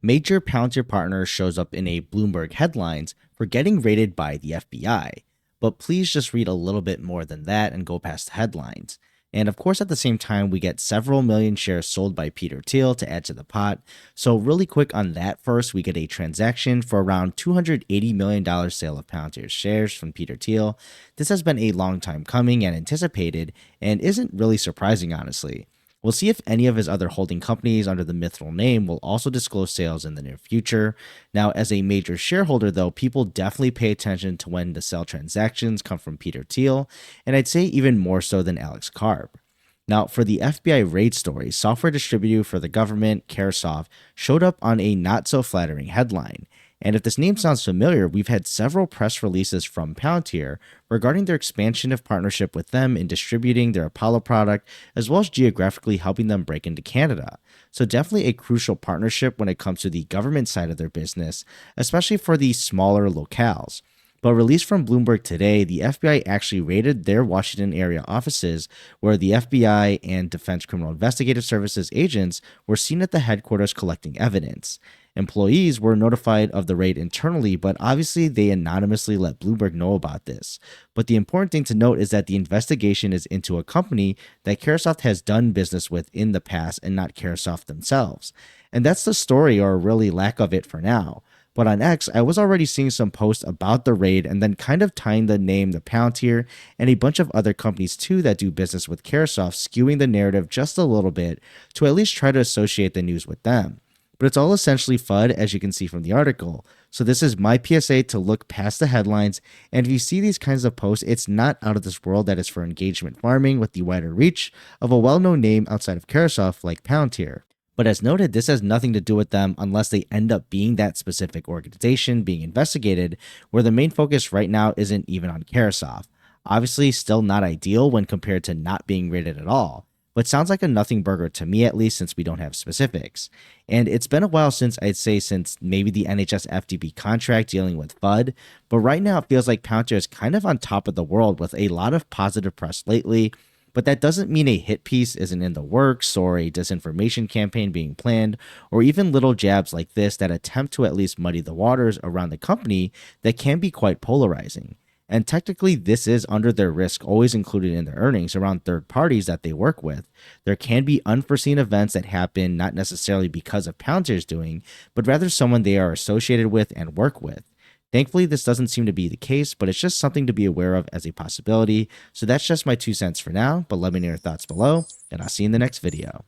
Major Palantir partner shows up in a Bloomberg headlines for getting raided by the FBI. But please just read a little bit more than that and go past the headlines. And of course, at the same time, we get several million shares sold by Peter Thiel to add to the pot. So, really quick on that first, we get a transaction for around $280 million sale of Palantir's shares from Peter Thiel. This has been a long time coming and anticipated, and isn't really surprising, honestly. We'll see if any of his other holding companies under the Mithril name will also disclose sales in the near future. Now, as a major shareholder, though, people definitely pay attention to when the sell transactions come from Peter Thiel, and I'd say even more so than Alex Karp. Now, for the FBI raid story, software distributor for the government, Caresoft, showed up on a not so flattering headline. And if this name sounds familiar, we've had several press releases from Palantir regarding their expansion of partnership with them in distributing their Apollo product, as well as geographically helping them break into Canada. So definitely a crucial partnership when it comes to the government side of their business, especially for the smaller locales. But released from Bloomberg today, the FBI actually raided their Washington area offices, where the FBI and Defense Criminal Investigative Services agents were seen at the headquarters collecting evidence. Employees were notified of the raid internally, but obviously they anonymously let Bloomberg know about this. But the important thing to note is that the investigation is into a company that Caresoft has done business with in the past and not Caresoft themselves. And that's the story, or really lack of it, for now. But on X, I was already seeing some posts about the raid and then kind of tying the name to Palantir and a bunch of other companies too that do business with Caresoft, skewing the narrative just a little bit to at least try to associate the news with them. But it's all essentially FUD, as you can see from the article. So this is my PSA to look past the headlines, and if you see these kinds of posts, it's not out of this world. That is for engagement farming with the wider reach of a well-known name outside of Caresoft like Palantir. But as noted, this has nothing to do with them unless they end up being that specific organization being investigated, where the main focus right now isn't even on Caresoft. Obviously, still not ideal when compared to not being rated at all, but sounds like a nothing burger to me, at least, since we don't have specifics. And it's been a while since since maybe the NHS FDB contract dealing with FUD, but right now it feels like Palantir is kind of on top of the world with a lot of positive press lately. But that doesn't mean a hit piece isn't in the works, or a disinformation campaign being planned, or even little jabs like this that attempt to at least muddy the waters around the company that can be quite polarizing. And technically, this is under their risk, always included in their earnings around third parties that they work with. There can be unforeseen events that happen not necessarily because of Palantir's doing, but rather someone they are associated with and work with. Thankfully, this doesn't seem to be the case, but it's just something to be aware of as a possibility. So that's just my 2 cents for now, but let me know your thoughts below, and I'll see you in the next video.